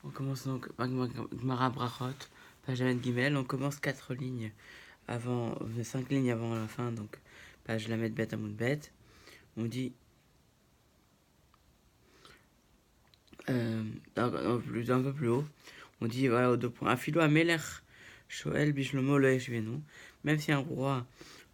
On commence donc Gemara Brachot, page Lamed Gimel. On commence 4 lignes avant, 5 lignes avant la fin, donc page Lamed Bet Amoud Bet. On dit un peu plus haut, on dit voilà, aux 2 points. Afilo Amelech Shoel Bishlomo Lo Yeshvenu. Même si un roi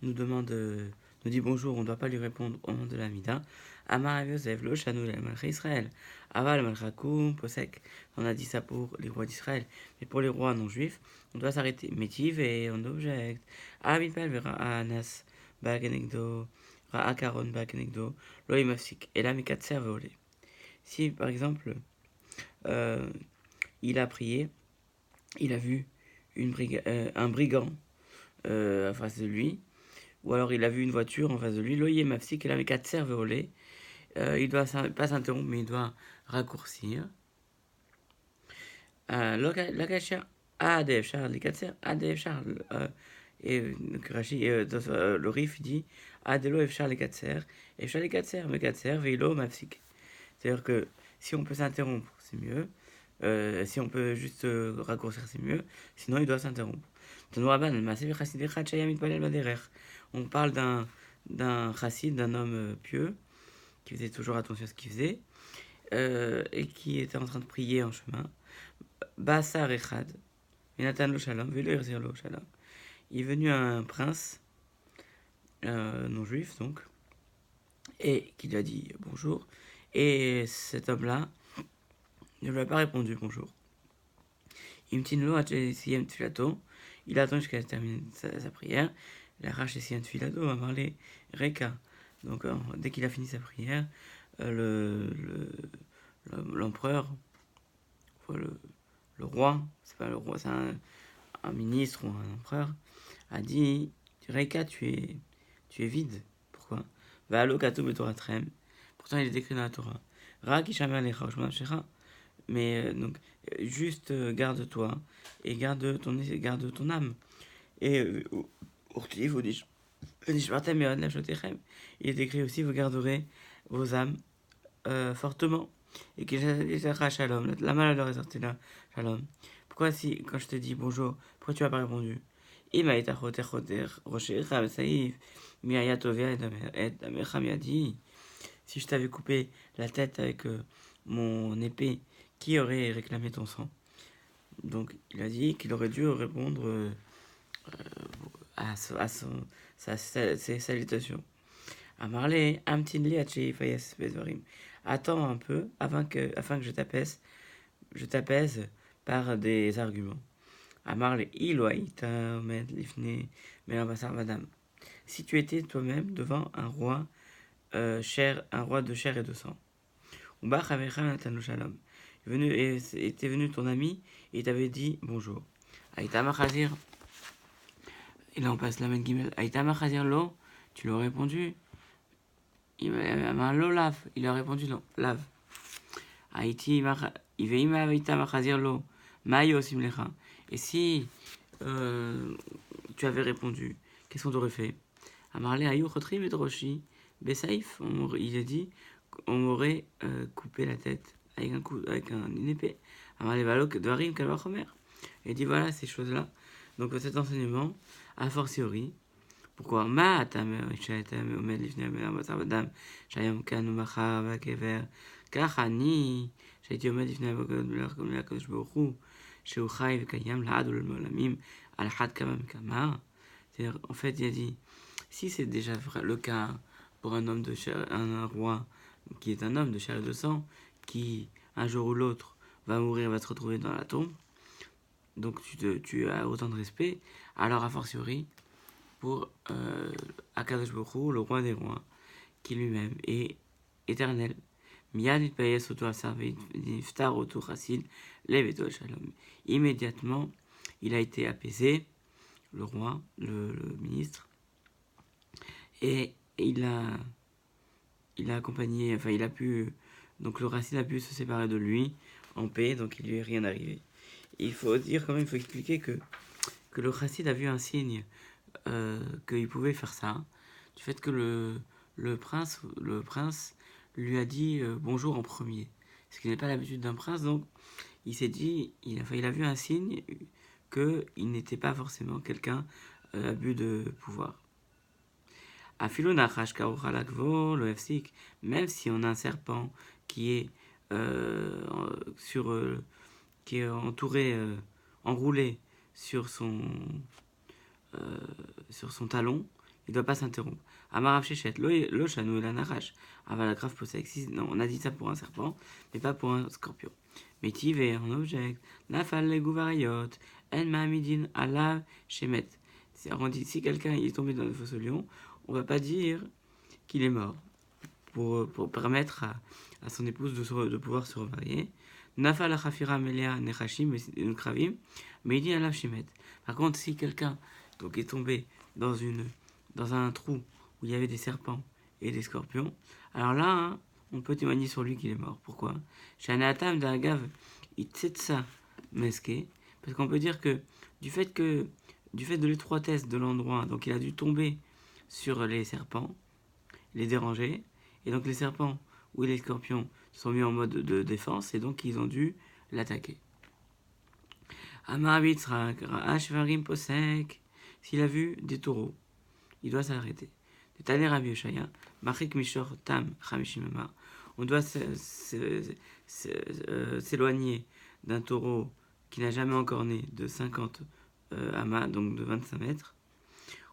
nous demande, nous dit bonjour, on ne doit pas lui répondre au nom de la Mida. Amar Yosef Lo Shanu le Malchei Israël. Aval Malchakoum Posek. On a dit ça pour les rois d'Israël, mais pour les rois non juifs, on doit s'arrêter. Métiv et on objecte. Amipel Vera Anas Bagenegdo. Akaron Bagenegdo. Lo Imafsik. Et là, Mikatser Veolé. Si par exemple il a prié, il a vu un brigand en face de lui, ou alors il a vu une voiture en face de lui, l'oyer mafsik, il avait 4 cerfs volés, il doit pas s'interrompre, mais il doit raccourcir. L'okachia ADF Charles, les 4 cerfs, ADF Charles, et le Rif dit Adelo F Charles les 4 cerfs, F Charles les 4 cerfs, mais 4 cerfs, Veilo mafsik. C'est-à-dire que si on peut s'interrompre, c'est mieux. Si on peut juste raccourcir, c'est mieux. Sinon, il doit s'interrompre. On parle d'un chassid, d'un homme pieux, qui faisait toujours attention à ce qu'il faisait, et qui était en train de prier en chemin. Basar Echad, Minatan lo shalom, lo shalom. Il est venu un prince, non juif donc, et qui lui a dit bonjour. Et cet homme-là ne lui a pas répondu bonjour. Imtinlo Siem Tfilato, il attend jusqu'à terminer sa prière. Il arrache Siem Tfilato, on va parler Reka. Donc dès qu'il a fini sa prière, l'empereur, le roi, c'est pas le roi, c'est un ministre ou un empereur, a dit Reka, tu es vide. Pourquoi Va'alo Katu Betoratrem. Pourtant il est écrit dans la Torah. Ra Kishamer Lecha Shecha. Mais donc, juste garde-toi et garde ton âme. Et Urtiv, il est écrit aussi, vous garderez vos âmes fortement. Et que shalom, la malheur est sortie là, shalom. Pourquoi si, quand je te dis bonjour, pourquoi tu n'as pas répondu si je t'avais coupé la tête avec mon épée, qui aurait réclamé ton sang? Donc il a dit qu'il aurait dû répondre à ses salutations. Amarle, amtinli achi fayas bezvarim. Attends un peu afin que je t'apaise par des arguments. Amarle, iloaïta omed lifne merabasar madame. Si tu étais toi-même devant un roi un roi de chair et de sang. Était venu ton ami et t'avait dit bonjour. Aïtama Khazir, et là on passe la main Gimel. Aïtama Khazir lo, tu lui as répondu. Il m'a lo lave, il a répondu non, lave. Aïti, Iveima Aïtama Khazir lo, Mayo Simlecha. Et si tu avais répondu, qu'est-ce qu'on t'aurait fait? Amarle Ayou Khotrim et Droshi. Bessaïf, il a dit qu'on m'aurait coupé la tête avec une épée. Et dit voilà ces choses-là. Donc cet enseignement, a fortiori, pourquoi c'est-à-dire, en fait, il a dit, si c'est déjà le cas pour un homme de chair, un roi qui est un homme de chair et de sang, qui un jour ou l'autre va mourir, va se retrouver dans la tombe, donc tu as autant de respect, alors a fortiori pour Akadosh Baruch Hu, le roi des rois, qui lui-même est éternel. Immédiatement, il a été apaisé, le roi, le ministre, et il a accompagné, enfin il a pu, donc le racine a pu se séparer de lui en paix, donc il lui est rien arrivé. Et il faut dire quand même, il faut expliquer que le chassid a vu un signe qu'il pouvait faire ça, du fait que le prince lui a dit bonjour en premier. ce qui n'est pas l'habitude d'un prince, donc il s'est dit, il a vu un signe qu'il n'était pas forcément quelqu'un à but de pouvoir. Même si on a un serpent qui est qui est entouré, enroulé sur son talon, il ne doit pas s'interrompre. Amarav Shechet, lo shanou la narash. Avalagraf posek. Non, on a dit ça pour un serpent, mais pas pour un scorpion. Métiv et un object. Nafal le gouvarayot. En mahamidin alav shemet. On dit si quelqu'un est tombé dans le fosse lion, on ne va pas dire qu'il est mort. Pour permettre à son épouse de pouvoir se remarier. Nafal la chafira melia nechashim kravim. Mais il dit alav shemet. Par contre, si quelqu'un donc est tombé dans un trou où il y avait des serpents et des scorpions, alors là, hein, on peut témoigner sur lui qu'il est mort. Pourquoi? Shanatam d'Agav itsetsa meske, parce qu'on peut dire que du fait de l'étroitesse de l'endroit, donc il a dû tomber sur les serpents, les déranger, et donc les serpents ou les scorpions sont mis en mode de défense, et donc ils ont dû l'attaquer. Amarabitzrak, Ashvarim Posek, s'il a vu des taureaux, il doit s'arrêter. Taner Rabbi Yoshaya, Machik Mishor Tam Chamishimama. On doit s'éloigner d'un taureau qui n'a jamais encore né de 50 amas, donc de 25 mètres.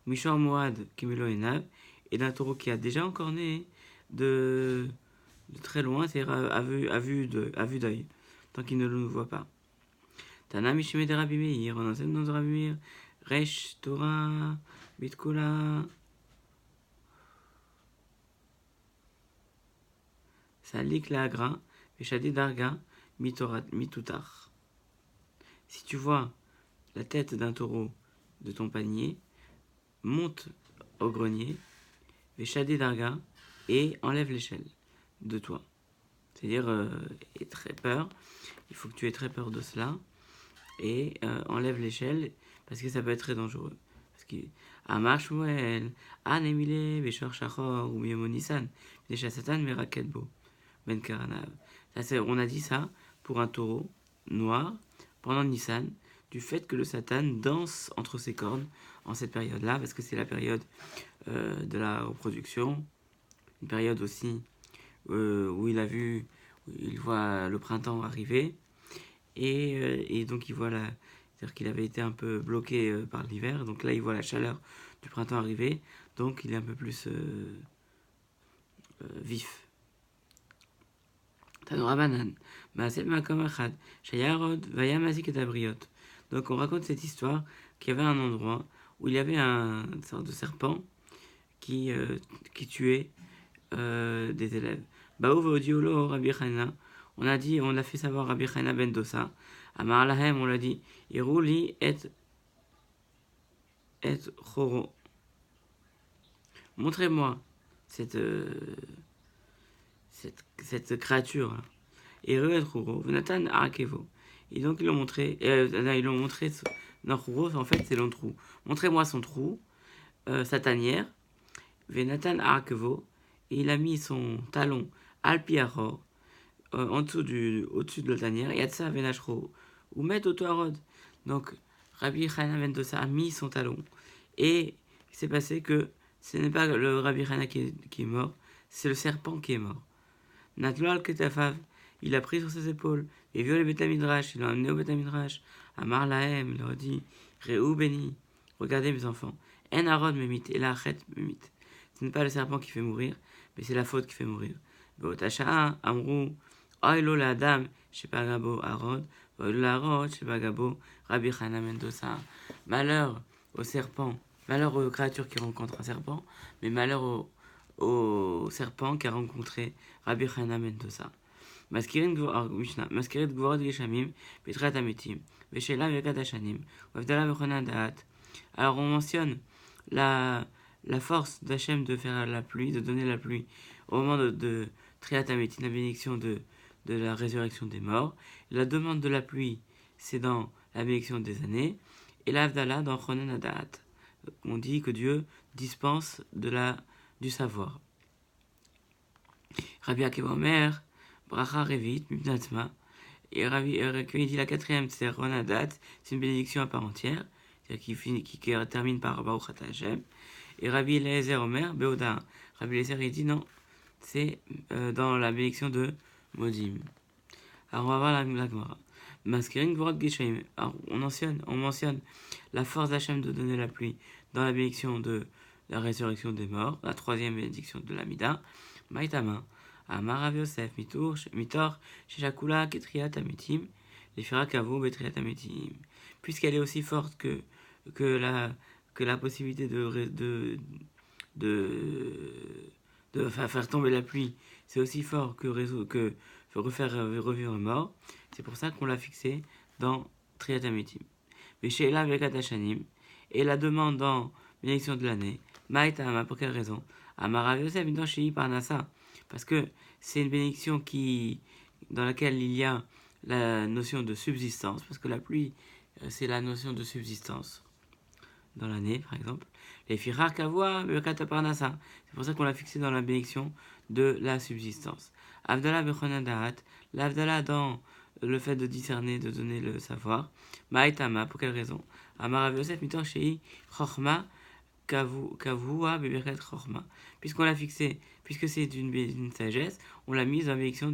Mishor Moad Kimelo Enav, et d'un taureau qui a déjà encore né de très loin, c'est-à-dire à vue d'œil, tant qu'il ne le voit pas. Tana Mishime de Rabbi Meir, on enseigne dans Rabbi Meir, Resh Torah Bitkula. Salik la agra, Veshadi darga, mitutar. Si tu vois la tête d'un taureau de ton panier, monte au grenier, Veshadi darga, et enlève l'échelle de toi. C'est-à-dire, aie très peur, il faut que tu aies très peur de cela, et enlève l'échelle, parce que ça peut être très dangereux. Parce que Amar Shmuel, An Emile, Beshor Shachor, ou Miemonisan, Desha Satan, Meraketbo. Ben Karanav. On a dit ça pour un taureau noir pendant Nissan, du fait que le Satan danse entre ses cornes en cette période-là, parce que c'est la période de la reproduction, une période aussi où il voit le printemps arriver, et donc il voit c'est-à-dire qu'il avait été un peu bloqué par l'hiver, donc là il voit la chaleur du printemps arriver, donc il est un peu plus vif. Donc on raconte cette histoire qu'il y avait un endroit où il y avait une sorte de serpent qui tuait des élèves. On l'a fait savoir Rabbi Chana ben Dosa. Amar Lahem, on l'a dit, Iruli et Choro. Montrez-moi cette créature. Et Venatan Arakevo. Et donc ils l'ont montré. Non, Churo, en fait, c'est le trou. Montrez-moi son trou, sa tanière. Venatan Arakevo. Et il a mis son talon Alpiaro au-dessus de la tanière. Yatsa Venachro. Ou met Otoarod. Donc Rabbi Chana ben Dosa a mis son talon. Et il s'est passé que ce n'est pas le Rabbi Chana qui est mort, c'est le serpent qui est mort. Natloal Ketafav, il a pris sur ses épaules, et violé le Betamidrash, il l'a amené au Betamidrash. Amar Lahem, il leur dit, Réou Béni, regardez mes enfants, En Arod Memit, et la Achet Memit. Ce n'est pas le serpent qui fait mourir, mais c'est la faute qui fait mourir. Beotasha'a, Amrou, Oilo la Adam, Shepagabo Arod, Oilo la Arod, Shepagabo, Rabbi Chana ben Dosa. Malheur au serpent, malheur aux créatures qui rencontrent un serpent, mais malheur au serpent qui a rencontré Rabbi Chana ben Dosa. Maskirit Gvorot Geshamim, Petrat Ametim, Veshela Vekat Hashanim, Wavdala Vechona Da'at. Alors on mentionne la force d'Hachem de faire la pluie, de donner la pluie au moment de Triat Ametim, la bénédiction de la résurrection des morts. La demande de la pluie, c'est dans la bénédiction des années, et l'Avdala dans Chonan Da'at. On dit que Dieu dispense du savoir. Rabbi Akiva Omer, Bracha Revit, Mipnatma. Et quand il dit la quatrième, c'est Ronadat, c'est une bénédiction à part entière, c'est-à-dire qui termine par Baruch Ata Hashem. Et Rabbi Eliezer Omer, Beoda. Rabbi Eliezer, il dit non, c'est dans la bénédiction de Modim. Alors on va voir la Gemara. Maskerin Gvorot Geshaim. Alors on mentionne la force d'Hachem de donner la pluie dans la bénédiction de la résurrection des morts, la troisième bénédiction de l'Amida. Maïtama. Amar Rav Yosef, Mitor, Sheshakula, Ketriat Ametim, Lefira Kavo, Betriat Ametim. Puisqu'elle est aussi forte que la possibilité de faire tomber la pluie, c'est aussi fort que refaire revivre un mort. C'est pour ça qu'on l'a fixé dans Triat Ametim. Mais chez Ela Vekat Hashanim, et la demande dans bénédiction de l'année, Maïtama, pour quelle raison? Amar Rav Yosef, Mitor Shei Parnasa. Parce que c'est une bénédiction dans laquelle il y a la notion de subsistance, parce que la pluie, c'est la notion de subsistance dans l'année, par exemple. Les firar kavoa, parnasa. C'est pour ça qu'on l'a fixé dans la bénédiction de la subsistance. Avdallah bechonadahat, l'avdallah dans le fait de discerner, de donner le savoir. Maïtama, pour quelle raison? Amar Rav Yosef mitor shei chochma kavua beberkat chochma. Puisqu'on l'a fixé, puisque c'est une sagesse, on l'a mise dans la bénédiction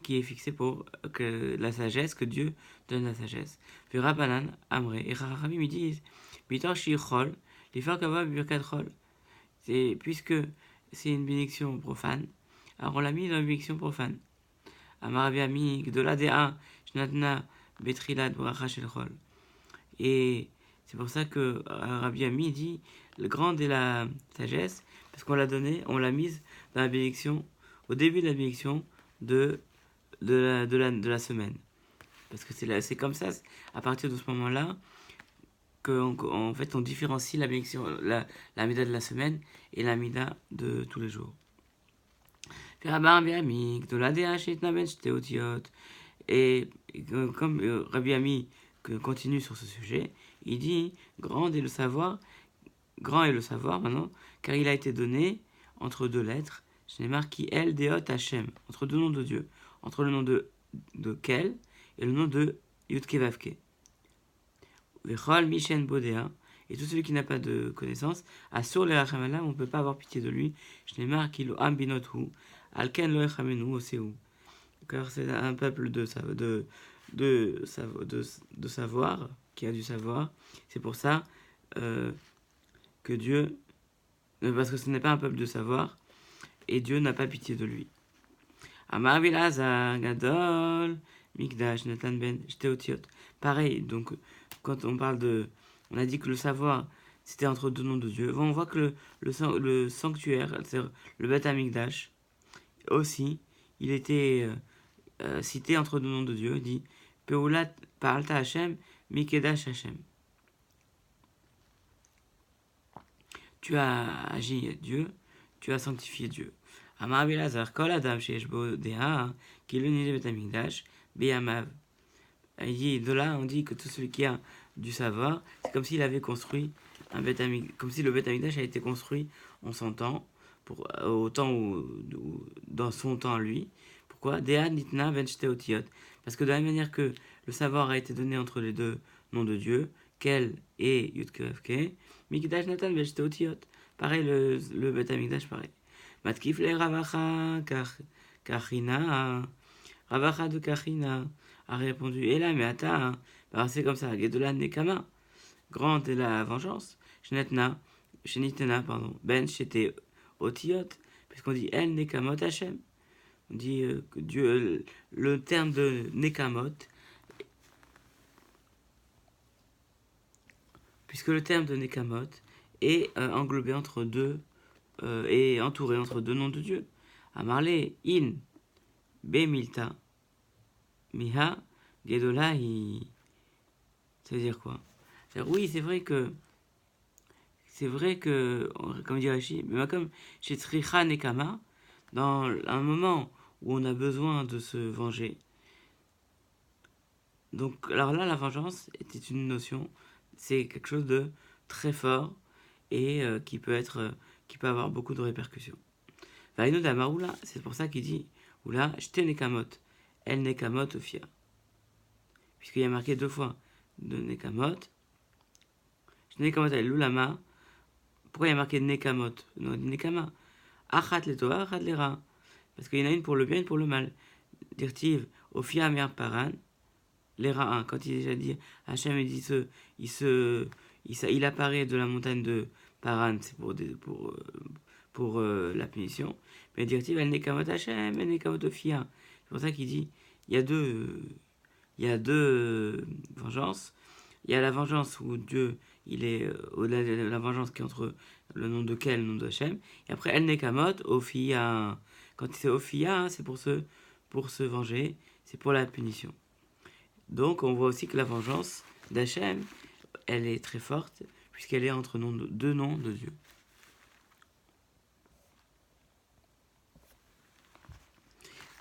qui est fixée pour que la sagesse, que Dieu donne la sagesse. Puis Rabbanan, Amré, et Rachamim me disent, Mitor shei chol, les faire kavua beberkat chol. Puisque c'est une bénédiction profane, alors on l'a mis dans la bénédiction profane. Amar Rabbi Ami, Gdola Dea, Shnatna, Betrilat, Bracha Shel Chol. Et c'est pour ça que Rabbi Ami dit, le grand est la sagesse, parce qu'on l'a mise dans la bénédiction, au début de la bénédiction de la semaine. Parce que c'est comme ça, à partir de ce moment-là, qu'en fait on différencie la bénédiction, la mida de la semaine et la mida de tous les jours. Et comme Rabbi Ami continue sur ce sujet, il dit grand est le savoir maintenant, car il a été donné entre deux lettres, je n'ai marqué El Deot Hashem, entre deux noms de Dieu, entre le nom de Kel et le nom de Yudke Vavke. Vechol Mishen Bodea, et tout celui qui n'a pas de connaissance, Assur le Rachamalam, on ne peut pas avoir pitié de lui, je n'ai marqué lo Ambinothu, Alken lo Echamenu Oseu. Car c'est un peuple de savoir, qui a du savoir. C'est pour ça que Dieu, parce que ce n'est pas un peuple de savoir, et Dieu n'a pas pitié de lui. Amar Bilazar Gadol Mikdash Natan Ben Shteotiot. Pareil, donc quand on parle on a dit que le savoir c'était entre deux noms de Dieu. On voit que le sanctuaire, c'est-à-dire le Beth Amikdash, aussi, il était cité entre deux noms de Dieu. Il dit Peulat Pa'alta Hashem Mikedash Hashem. Tu as agi Dieu, tu as sanctifié Dieu. Amar Bilazar Kol Adam Sheyesh Bo Deha qui le Beth Amikdash Beyamav. Il dit, de là, on dit que tout celui qui a du savoir, c'est comme s'il avait construit comme si le Beth Amikdash a été construit en son temps, au temps dans son temps à lui. Pourquoi? Dea nitna ben shteotiot. Parce que de la même manière que le savoir a été donné entre les deux noms de Dieu, Kel et Yudkevke, Mikdash natan ben shteotiot. Pareil, le Beth Amikdash, pareil. Matkif le Ravacha Kachina, Ravacha de Kachina a répondu, et là, mais attends, c'est comme ça, Gedola Nekama, grande est la vengeance, Shenitena, Ben Shete Otiot, puisqu'on dit El Nekamot Hashem, on dit que Dieu, le terme de Nekamot, puisque le terme de Nekamot est englobé entre deux, et entouré entre deux noms de Dieu. Amarle, In, Bemilta, Miha, Gedola, ça veut dire quoi? C'est-à-dire, oui, c'est vrai que, comme dit Rashi, mais comme chez Tzricha Nekama, dans un moment où on a besoin de se venger. Donc, alors là, la vengeance était une notion, c'est quelque chose de très fort et qui peut avoir beaucoup de répercussions. Vaïno d'Amaroula, c'est pour ça qu'il dit Ou là, Shte Nekamot, El Nekamot Ofia. Puisqu'il y a marqué 2 fois de Nekamot. Shte Nekamot El Lulama. Pourquoi il y a marqué Nekamot? Non, Nekama. Achat le Tova, Achat le Ra. Parce qu'il y en a une pour le bien et une pour le mal. Dirtiv, Ofia Amir Paran, les Ra 1. Quand il est déjà dit, Hachem il apparaît de la montagne de Paran, c'est pour la punition. Mais Dirtiv, El Nekamot Hachem, El Nekamot Ofia. C'est pour ça qu'il dit, il y a deux vengeances. Il y a la vengeance où Dieu, il est au-delà de la vengeance qui est entre le nom de quel, le nom de Hachem. Et après, El Nekamot, Ophia. Quand c'est Ophia, c'est pour se venger, c'est pour la punition. Donc, on voit aussi que la vengeance d'Hachem, elle est très forte, puisqu'elle est entre deux noms de Dieu.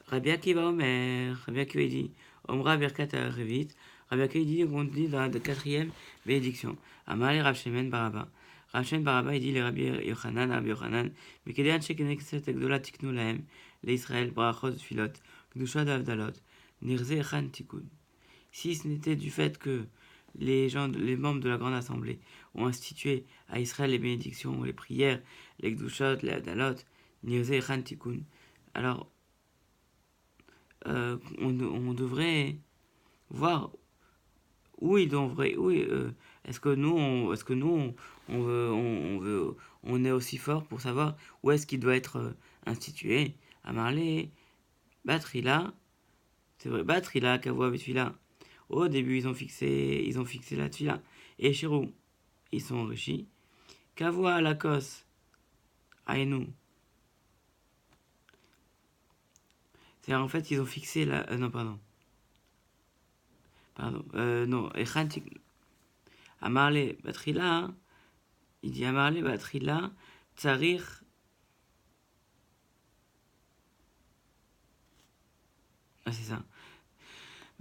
Rabbi Akiva Omer, Rabbi Akiva dit, Omra Birkat Revit, Rabbi Akiva dit, on dit dans la quatrième bénédiction, Amar le Rav Shemen Baraba. Rav Shemen Baraba, il dit, les Rabbi Yochanan, Rabbi Yochanan, Mekedean Shekenekset Agdola Tiknu Lahem, l'Israël, Brachot, Filot, Gdusha d'Avdalot, Nirze Echan Tikun. Si ce n'était du fait que les membres de la grande assemblée ont institué à Israël les bénédictions, les prières, les Gdushot, les Avdalot, Nirze Echan Tikun, alors on devrait voir est-ce que nous on est aussi fort pour savoir où est-ce qu'il doit être institué. À Marley, Batrila, c'est vrai, Batrila, Kavua, Betfila. Au début, ils ont fixé la Tfila. Et Chirou, ils sont enrichis. Kavua, Lakos, Aïnou. C'est-à-dire, en fait, ils ont fixé la. Non, pardon. Non, Echantik. Amarle Batrila, il dit Amarle Batrila, Tsarir. Ah, c'est ça.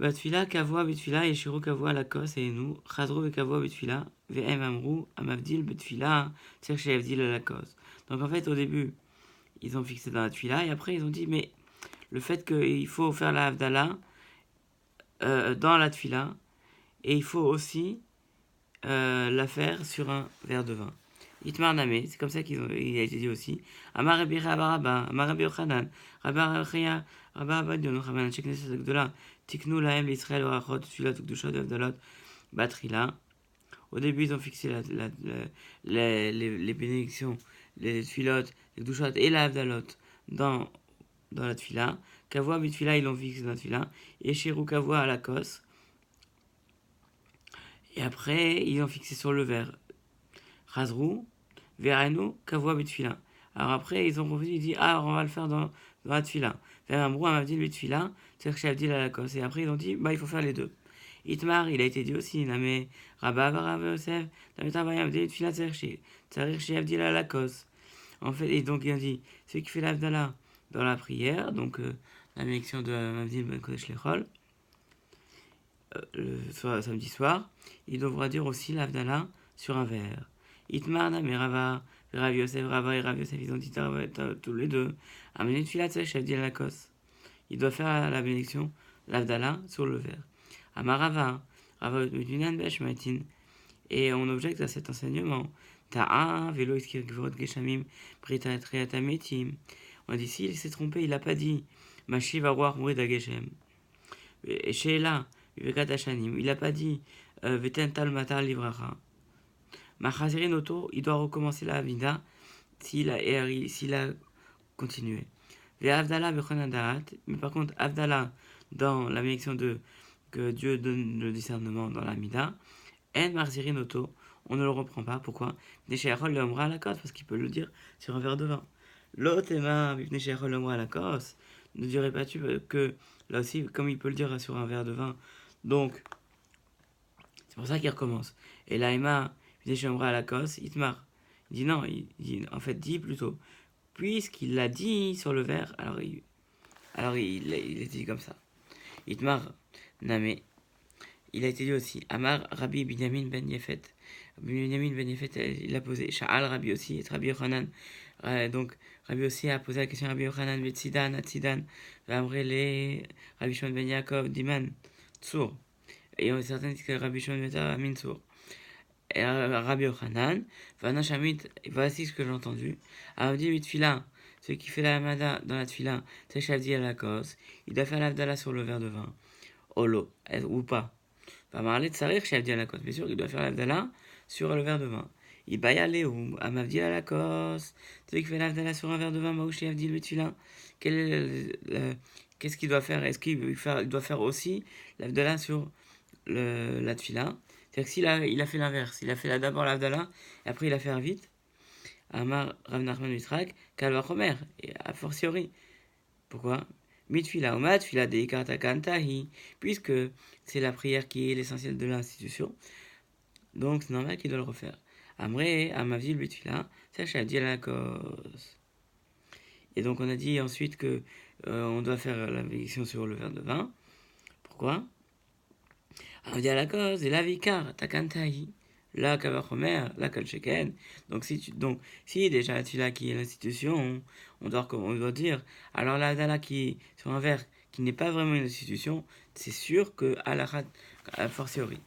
Batfila, Kavua, Betfila, Yeshiru, Kavua, Lakos, et nous, Chadro, et Kavua, Betfila, VM, Amrou, Amavdil, Betfila, Tserche, Avdil, Lakos. Donc en fait, au début, ils ont fixé dans la Tfila, et après, ils ont dit, mais le fait qu'il faut faire la Havdalah dans la Tfila, et il faut aussi la faire sur un verre de vin. Itmar Namé, c'est comme ça qu'il a été dit aussi. Amar Rabbi Rabaraba, Amar Rabbi Yochanan, Rabbi Rachia, Rabbi Abadion, Rabbi Shekneset Agdola, Tiknu Lahem, l'Israël, Orachot, Tfilat, Ukdushot, Avdalot, Batrila. Au début, ils ont fixé les bénédictions, les Tfilot, les Ukdushot et la Avdalot dans la Tfila. Kavua, Bitfila, ils l'ont fixé dans la Tfila. Et Shirou Kavua à la Kos. Et après, ils ont fixé sur le verre. Razrou, Verenu, Kavua, Bitfila. Alors après, ils ont revenu, ils disent, on va le faire dans la Tfila. Vers Amrou, Amavdil, Bitfila, c'est-à-dire que Abdil à la Kos. Et après, ils ont dit, il faut faire les deux. Itmar, il a été dit aussi, Namé, Rabba, Rav Yosef, Namé, Abdil, Bitfila, c'est-à-dire chez Abdil à la Kos. En fait, et donc, il a dit, celui qui fait l'Avdallah dans la prière, donc la bénédiction de Abdil Ben Kodesh Lechol, le samedi soir, il devra dire aussi l'Avdallah sur un verre. Itmar, Namé, Rava, Rav Yosef, Rava et Rav Yosef, ils ont dit tous les deux, Amené Tfilat, chez Abdil à la Kos. Il doit faire la bénédiction, l'Avdallah, sur le verre. Amarava, Rava Udunan Beshmatin. Et on objecte à cet enseignement. Ta'a, Velo Iskir Gvorot Geshamim, Prita Triatametim. On dit, s'il s'est trompé, il n'a pas dit Mashi va voir mourir d'Ageshem. Et chez là, Vivekat Hashanim, il n'a pas dit Veten Tal Matar Livracha. Machazirin Oto, il doit recommencer la Avida s'il a continué. Ve Avdallah Bechonadat, mais par contre, Avdallah, dans la bénédiction que Dieu donne le discernement dans la Mida, En Marzirin Oto, on ne le reprend pas. Pourquoi? Nesheachol le Omra à la cause, parce qu'il peut le dire sur un verre de vin. L'Otema, Nesheachol le Omra à la cause, ne dirait pas tu que là aussi, comme il peut le dire sur un verre de vin. Donc, c'est pour ça qu'il recommence. Et là, Emma, Nesheachol Omra à la cause, Itmar. Il dit non, en fait, dit plutôt. Puisqu'il l'a dit sur le verre, alors il est dit comme ça. Itmar, Namé. Il a été dit aussi, Amar Rabbi Binyamin ben Yefet. Binyamin ben Yefet, il a posé Sha'al Rabbi aussi, et Rabbi Yochanan. Donc, Rabbi aussi a posé la question à Rabbi Yochanan, Betzidan, Atzidan, Vamrele, Rabbi Shimon ben Yaakov, Diman, Tsour. Et on est certain que Rabbi Shimon ben Yaakov, Amin Tsour. Et Rabbi Yochanan, Vana Shamit, voici ce que j'ai entendu. Avdi Mitfila, celui qui fait la Hamada dans la Tfila, Teshavdi à la cause, il doit faire l'Avdala sur le verre de vin. Olo, ou pas. Va parler de Sarir, Shavdi à la cause. Bien sûr, il doit faire l'Avdala sur le verre de vin. Il baille aller ou Amavdi à la cause, celui qui fait l'Avdala sur un verre de vin, Maouchi Avdi le Tfila. Qu'est-ce qu'il doit faire? Est-ce qu'il doit faire aussi l'Avdala sur la Tfila? C'est-à-dire que il a fait l'inverse, il a fait d'abord l'Avdala, et après il a fait un vite, Amar Rav Nachman Mitrak, Kalva Chomer, et a fortiori. Pourquoi? Mitfila Omad, Fila de Ikarta Kantahi, puisque c'est la prière qui est l'essentiel de l'institution, donc c'est normal qu'il doit le refaire. Amre, Amavdil Bitfila, Sacha dit la cause. Et donc on a dit ensuite que on doit faire la bénédiction sur le verre de vin. Pourquoi? On dit à la cause, et la vikar, takantahi, la kavachomer, la kalcheken. Donc si déjà la tfila qui est l'institution, on doit dire, alors la dala qui est sur un verre qui n'est pas vraiment une institution, c'est sûr que alachat, a fortiori.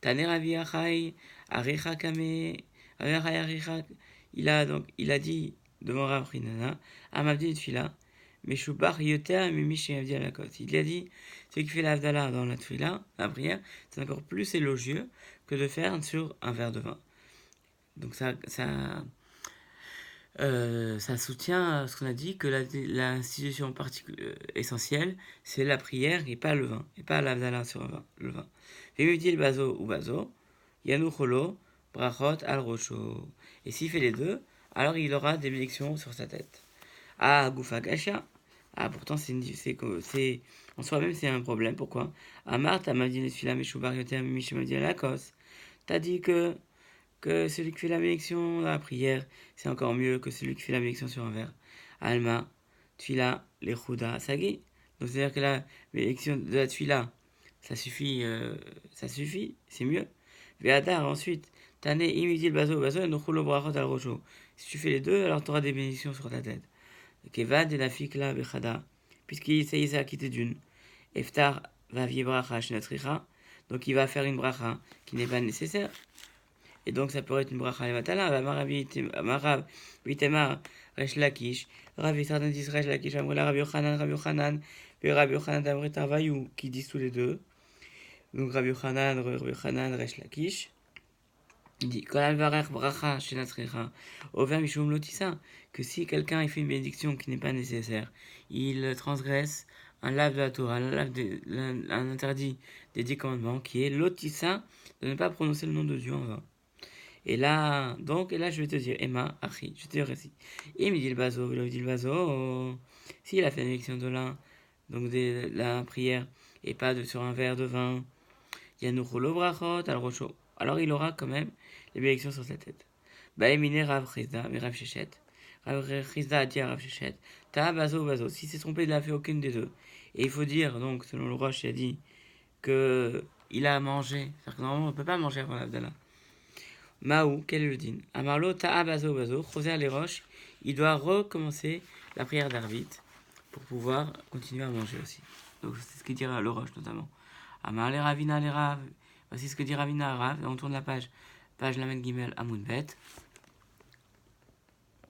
Taner aviachai, aricha kame, aricha, il a dit devant Rav Rinana, amavdi tfila, Meshubach yoter mimish et à la côte. Il a dit, celui qui fait l'avdala dans la tfila, la prière, c'est encore plus élogieux que de faire sur un verre de vin. Donc ça soutient ce qu'on a dit, que l'institution essentielle, c'est la prière et pas le vin, et pas l'avdala sur le vin. Vemudil bazo ou bazo, yanou cholo, brachot al rocho. Et s'il fait les deux, alors il aura des bénédictions sur sa tête. Ah, goufa gasha. Ah, pourtant, en soi-même, c'est un problème. Pourquoi? Amar, t'as dit T'as dit que celui qui fait la bénédiction dans la prière, c'est encore mieux que celui qui fait la bénédiction sur un verre. Alma, tfila, les chouda, sagi. Donc, c'est-à-dire que la bénédiction de la tfila, ça suffit, c'est mieux. Ve'adar, ensuite, tane imidil bazo, nochulo brachot al rocho. Si tu fais les deux, alors tu auras des bénédictions sur ta tête. Kevad et la fikla bechada, puisqu'il s'est acquitté d'une. Eftar va bracha shnatricha, donc il va faire une bracha qui n'est pas nécessaire. Et donc ça pourrait être une bracha levatala. Marav, vitemar, resh lakish, Rav certains disent resh lakish, amrela Rav Yochanan, puis Rav Yochanan d'Amrit Tarvayou, qui disent tous les deux. Donc Rav Yochanan, resh lakish. Il dit que si quelqu'un fait une bénédiction qui n'est pas nécessaire, il transgresse un lave de la Torah, un interdit des 10 commandements qui est l'otissa, de ne pas prononcer le nom de Dieu en vain. Et là, je vais te dire, Emma, Achi, je te dire ici. Il me dit le bazo, il dit le bazo. S'il a fait une bénédiction de l'un, donc de la prière, et pas sur un verre de vin, Yanoucholo brachot al rocho. Alors il aura quand même les bénédictions sur sa tête. Baemine Rav Chizda, mais Rav Shechet. Rav Chizda a dit à Rav Shechet, Ta bazo. Si c'est trompé, il n'a fait aucune des deux. Et il faut dire, donc, selon le Roche, il a dit que il a mangé. C'est-à-dire que normalement, on ne peut pas manger avant l'Abdallah. Maou, quel est le din? Amarlo, ta'a bazo. Choser les roches, il doit recommencer la prière d'Arvit pour pouvoir continuer à manger aussi. Donc, c'est ce qu'il dira le Roche, notamment. Amar les Ravina les Rav. Voici ce que dit Ravina Rav. On tourne la page Lamed Gimel Amoud Bet.